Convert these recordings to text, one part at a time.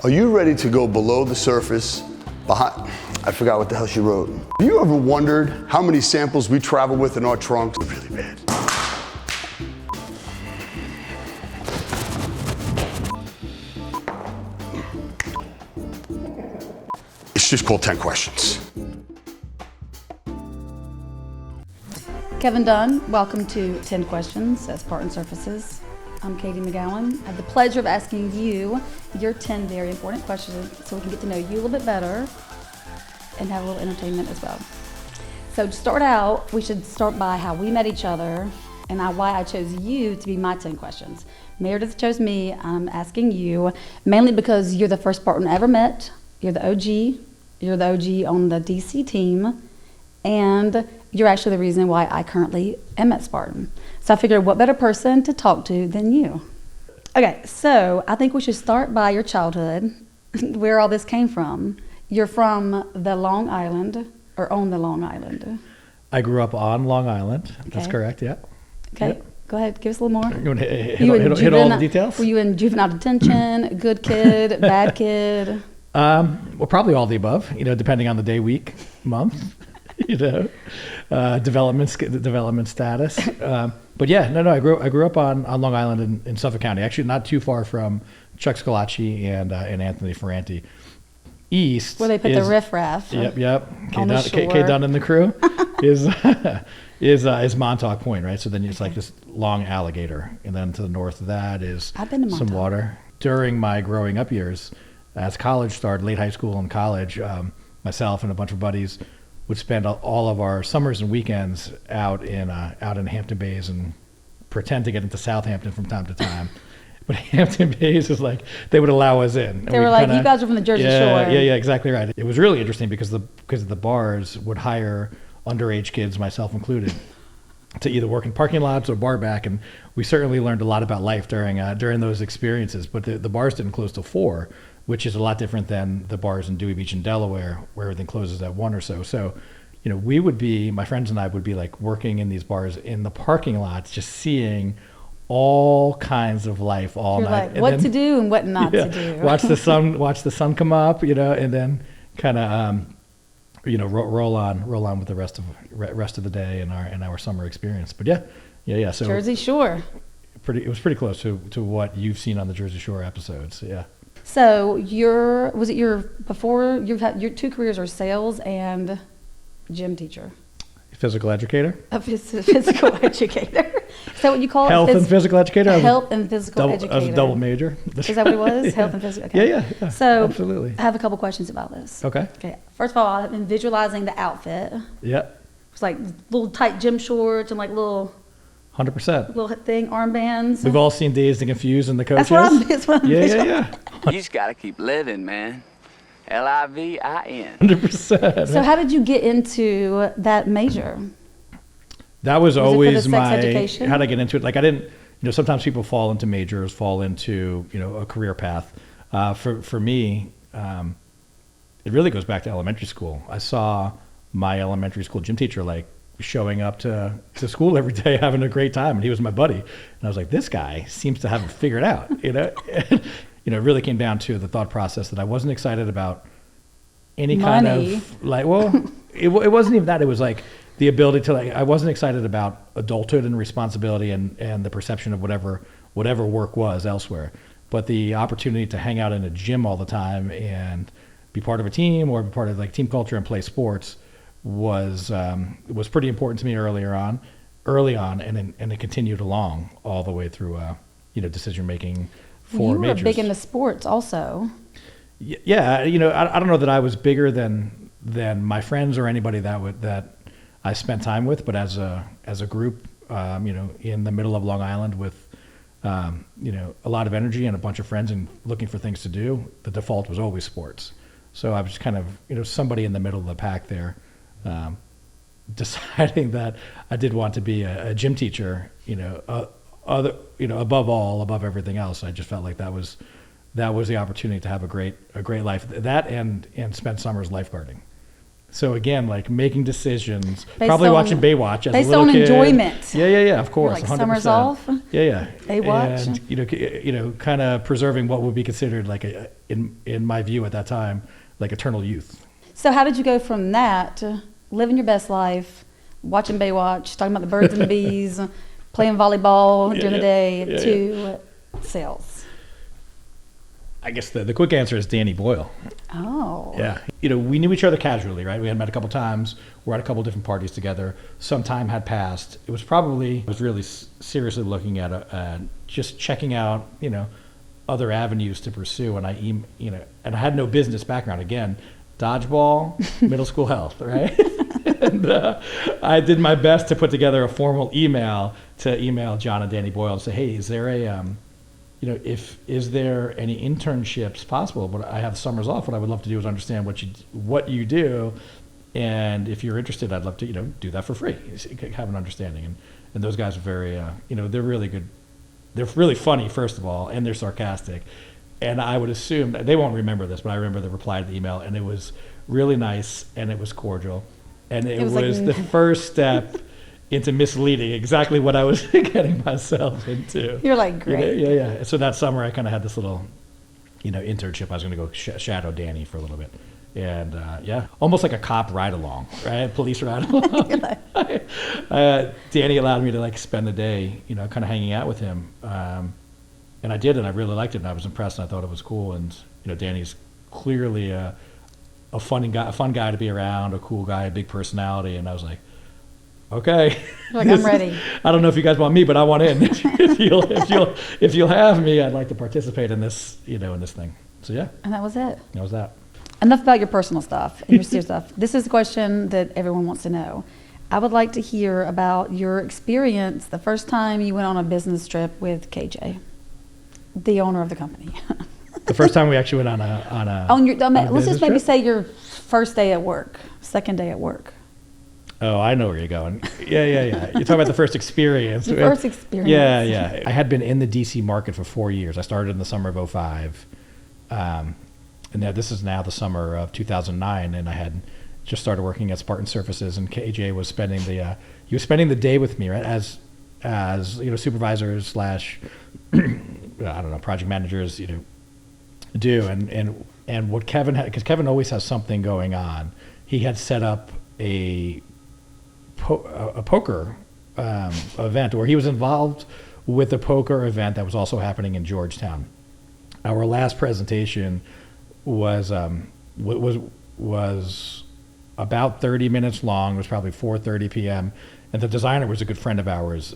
Are you ready to go below the surface, behind, I forgot what the hell she wrote. Have you ever wondered how many samples we travel with in our trunks? Really bad. It's just called 10 questions. Kevin Dunn, welcome to 10 Questions at Spartan Surfaces. I'm Katie McGowan. I have the pleasure of asking you your 10 very important questions so we can get to know you a little bit better and have a little entertainment as well. So to start out, we should start by how we met each other and why I chose you to be my 10 questions. Meredith chose me. I'm asking you mainly because you're the first Spartan I ever met. You're the OG. You're the OG on the DC team. And you're actually the reason why I currently am at Spartan. So I figured what better person to talk to than you. Okay, so I think we should start by your childhood, where all this came from. You're from the Long Island, or on the Long Island. I grew up on Long Island. Okay. That's correct, yeah. Okay, Yep. Go ahead, give us a little more. You want to hit all the details? Were you in juvenile detention, good kid, bad kid? Well, probably all the above, depending on the day, week, month. Development status. But yeah, no, I grew up on Long Island in Suffolk County, actually not too far from Chuck Scalacci and Anthony Ferranti. East, where they put the riffraff. Yep. K Dunn and the crew is Montauk Point, right? So then it's like this long alligator, and then to the north of that is some water. During my growing up years, as college started, late high school and college, myself and a bunch of buddies would spend all of our summers and weekends out in Hampton Bays and pretend to get into Southampton from time to time. But Hampton Bays is like, they would allow us in. They were like, you guys are from the Jersey Shore. Yeah, exactly right. It was really interesting because the bars would hire underage kids, myself included, to either work in parking lots or bar back. And we certainly learned a lot about life during those experiences. But the bars didn't close till 4. Which is a lot different than the bars in Dewey Beach in Delaware, where everything closes at 1 or so. So, my friends and I would be like working in these bars in the parking lots, just seeing all kinds of life all You're night. Like, what to do and what not to do. watch the sun come up, and then kind of, roll on with the rest of the day and our summer experience. But yeah. So Jersey Shore. It was pretty close to what you've seen on the Jersey Shore episodes. Yeah. So before you've had your 2 careers are sales and gym teacher? Physical educator? A physical educator. Is that what you call it? Health and physical educator? Health and physical educator. I was a double major. Is that what it was? Yeah. Health and physical? Okay. Yeah. So absolutely. I have a couple questions about this. Okay. First of all, I've been visualizing the outfit. Yeah. It's like little tight gym shorts and like little 100%. Little thing, armbands. We've all seen Dazed and Confused in the coaches. That's what I'm Yeah. You just got to keep living, man. Livin. 100%. So how did you get into that major? That was always my education? How did I get into it? Like I didn't, sometimes people fall into majors, fall into, a career path. For me, it really goes back to elementary school. I saw my elementary school gym teacher showing up to school every day, having a great time, and he was my buddy. And I was like, this guy seems to have it figured out, And, it really came down to the thought process that I wasn't excited about any kind of it wasn't even that. It was like the ability to I wasn't excited about adulthood and responsibility and the perception of whatever work was elsewhere. But the opportunity to hang out in a gym all the time and be part of a team or be part of team culture and play sports was pretty important to me early on, and it continued along all the way through, decision making for majors. You were big into sports also. Yeah, I don't know that I was bigger than my friends or anybody that I spent time with, but as a group, in the middle of Long Island with, a lot of energy and a bunch of friends and looking for things to do, the default was always sports. So I was kind of, somebody in the middle of the pack there. Deciding that I did want to be a gym teacher, above everything else. I just felt like that was the opportunity to have a great life. That and spend summers lifeguarding. So again, making decisions, probably watching Baywatch as a little kid. Based on enjoyment. Yeah, of course. You're 100%. Summers off? Yeah. Baywatch. And kind of preserving what would be considered like in my view at that time, like eternal youth. So how did you go from that to living your best life, watching Baywatch, talking about the birds and the bees, playing volleyball during the day, to sales? I guess the quick answer is Danny Boyle. Oh. Yeah. We knew each other casually, right? We had met a couple times. We're at a couple different parties together. Some time had passed. I was really seriously looking at just checking out, other avenues to pursue. And and I had no business background. Again, dodgeball, middle school health, right? And I did my best to put together a formal email John and Danny Boyle and say, hey, is there is there any internships possible? But I have summers off. What I would love to do is understand what you do, and if you're interested, I'd love to do that for free. Have an understanding. And those guys are very they're really good. They're really funny, first of all, and they're sarcastic. And I would assume they won't remember this, but I remember the reply to the email, and it was really nice and it was cordial, and it was the first step into misleading exactly what I was getting myself into. You're like, great. Yeah. So that summer I kind of had this little, internship. I was going to go shadow Danny for a little bit. And almost like a cop ride along, right? Police ride along. Danny allowed me to spend the day, kind of hanging out with him. And I did, and I really liked it, and I was impressed, and I thought it was cool. And, Danny's clearly a fun guy to be around, a cool guy, a big personality. And I was like, okay. I'm ready. I don't know if you guys want me, but I want in. if you'll have me, I'd like to participate in this, in this thing. So yeah. And that was it. That was that. Enough about your personal stuff and your serious stuff. This is a question that everyone wants to know. I would like to hear about your experience the first time you went on a business trip with KJ, the owner of the company. The first time we actually went on a let's just maybe trip? say your first day at work, second day at work. Oh, I know where you're going. Yeah. You're talking about the first experience. Your first experience. Yeah. I had been in the DC market for 4 years. I started in the summer of 2005. And now this is the summer of 2009, and I had just started working at Spartan Surfaces, and KJ was spending the day with me, right, as supervisors / I don't know, project managers, do. And what Kevin had, because Kevin always has something going on, he had set up a poker event, or he was involved with a poker event that was also happening in Georgetown. Our last presentation was about 30 minutes long. It was probably 4:30 p.m. And the designer was a good friend of ours.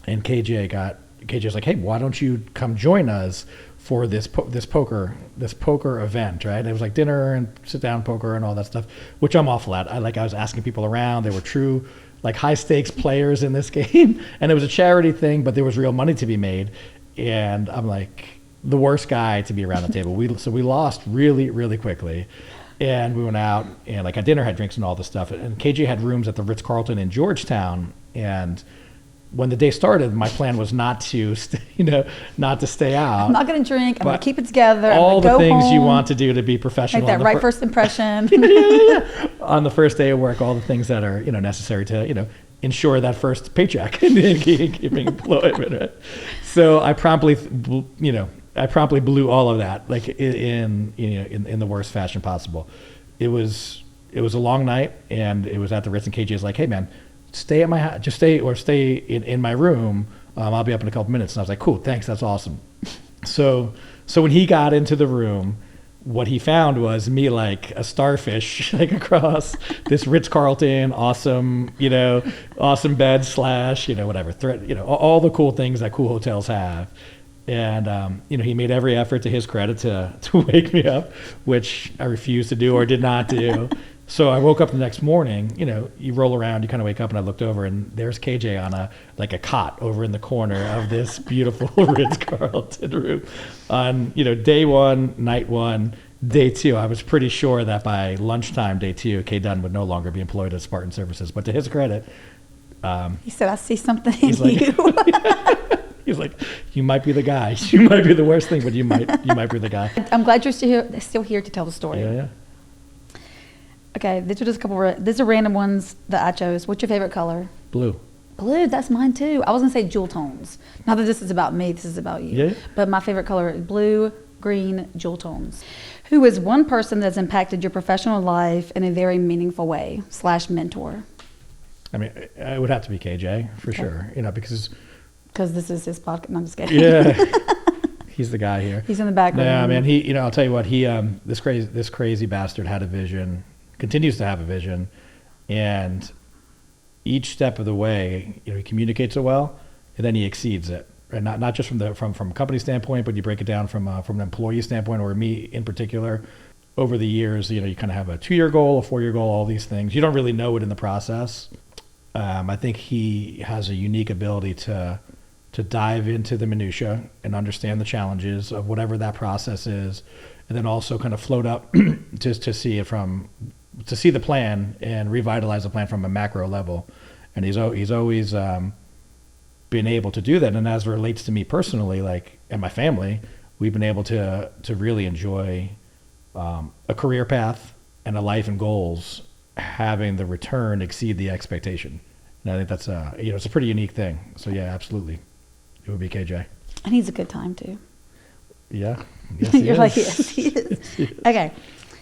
And KJ's like, hey, why don't you come join us for this poker event, right? And it was like dinner and sit down poker and all that stuff, which I'm awful at. I was asking people around. They were true high stakes players in this game, and it was a charity thing, but there was real money to be made. And I'm like the worst guy to be around the table. So we lost really, really quickly. And we went out and at dinner, had drinks and all this stuff. And KJ had rooms at the Ritz-Carlton in Georgetown. And when the day started, my plan was not to stay out. I'm not going to drink. I'm going to keep it together. All the go things home, you want to do to be professional. make that right first impression. On the first day of work, all the things that are necessary to ensure that first paycheck and keeping employment. Right? So I promptly blew all of that in the worst fashion possible. It was a long night, and it was at the Ritz, and KJ's like, hey man, stay at my house, just stay in my room. I'll be up in a couple minutes. And I was like, cool, thanks, that's awesome. So when he got into the room, what he found was me like a starfish across this Ritz-Carlton, awesome bed / whatever, all the cool things that cool hotels have. And he made every effort, to his credit, to wake me up, which I refused to do or did not do. So I woke up the next morning. You roll around, you kind of wake up, and I looked over, and there's KJ on a cot over in the corner of this beautiful Ritz-Carlton room. On day one, night one, day two, I was pretty sure that by lunchtime, day two, K Dunn would no longer be employed at Spartan Services. But to his credit, he said, I see something in you. He's like, you might be the guy. You might be the worst thing, but you might be the guy. I'm glad you're still here to tell the story. Yeah. Okay, these are just a couple. These are random ones that I chose. What's your favorite color? Blue. Blue, that's mine too. I was gonna say jewel tones. Not that this is about me, this is about you. Yeah. But my favorite color is blue, green, jewel tones. Who is one person that's impacted your professional life in a very meaningful way / mentor? I mean, it would have to be KJ for sure, because this is his podcast. No, I'm just kidding. yeah, he's the guy here. He's in the background. Yeah, man. I'll tell you what. This crazy bastard had a vision, continues to have a vision, and each step of the way, he communicates it well, and then he exceeds it. And not just from a company standpoint, but you break it down from an employee standpoint, or me in particular. Over the years, you kind of have a 2-year goal, a 4-year goal, all these things. You don't really know it in the process. I think he has a unique ability to dive into the minutia and understand the challenges of whatever that process is, and then also kind of float up to see the plan and revitalize the plan from a macro level. And he's always been able to do that. And as it relates to me personally, and my family, we've been able to really enjoy a career path and a life and goals having the return exceed the expectation. And I think that's it's a pretty unique thing. So yeah, absolutely, it would be KJ. And he's a good time too. Yeah. Yes, he You're is. like, yes, he is. Okay.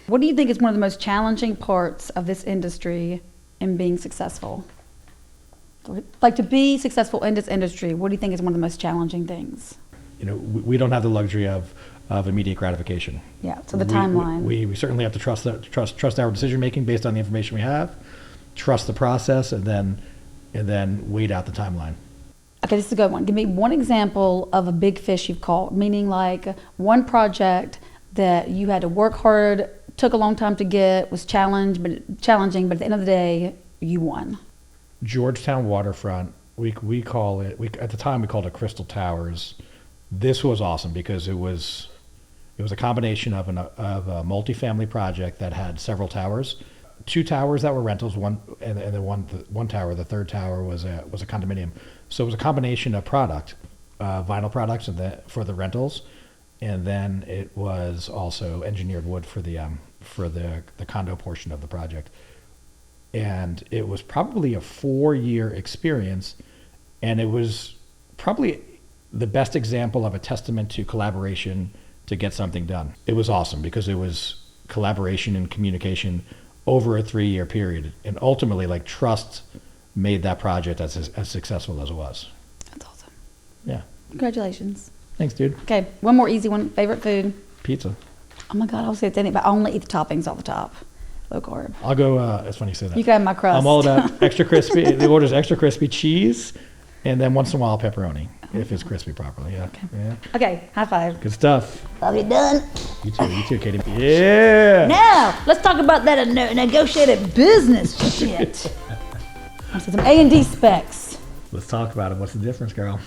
What do you think is one of the most challenging parts of this industry in being successful? Like, to be successful in this industry, what do you think is one of the most challenging things? We don't have the luxury of immediate gratification. Yeah, so the timeline. We certainly have to trust our decision making based on the information we have, trust the process, and then wait out the timeline. Okay, this is a good one. Give me one example of a big fish you've caught, meaning like one project that you had to work hard, took a long time to get, was challenging, but at the end of the day, you won. Georgetown waterfront, we call it, at the time we called it Crystal Towers. This was awesome because it was a combination of a multifamily project that had several towers, 2 towers that were rentals, one tower, the third tower was a condominium. So it was a combination of product, vinyl products for the rentals, and then it was also engineered wood for the condo portion of the project. And it was probably a 4-year experience, and it was probably the best example of a testament to collaboration to get something done. It was awesome because it was collaboration and communication over a 3-year period, and ultimately, trust made that project as successful as it was. That's awesome. Yeah. Congratulations. Thanks, dude. Okay, one more easy one. Favorite food? Pizza. Oh my God, I'll say it's anything, but I only eat the toppings off the top. Low carb. I'll go, it's funny you say that. You can have my crust. I'm all about extra crispy. The order's extra crispy cheese, and then once in a while pepperoni, if it's crispy properly. Yeah. Okay. Yeah. Okay, high five. Good stuff. Love you, done. You too, Katie. Yeah. Now, let's talk about that negotiated business shit. Some A&D specs. Let's talk about it. What's the difference, girl?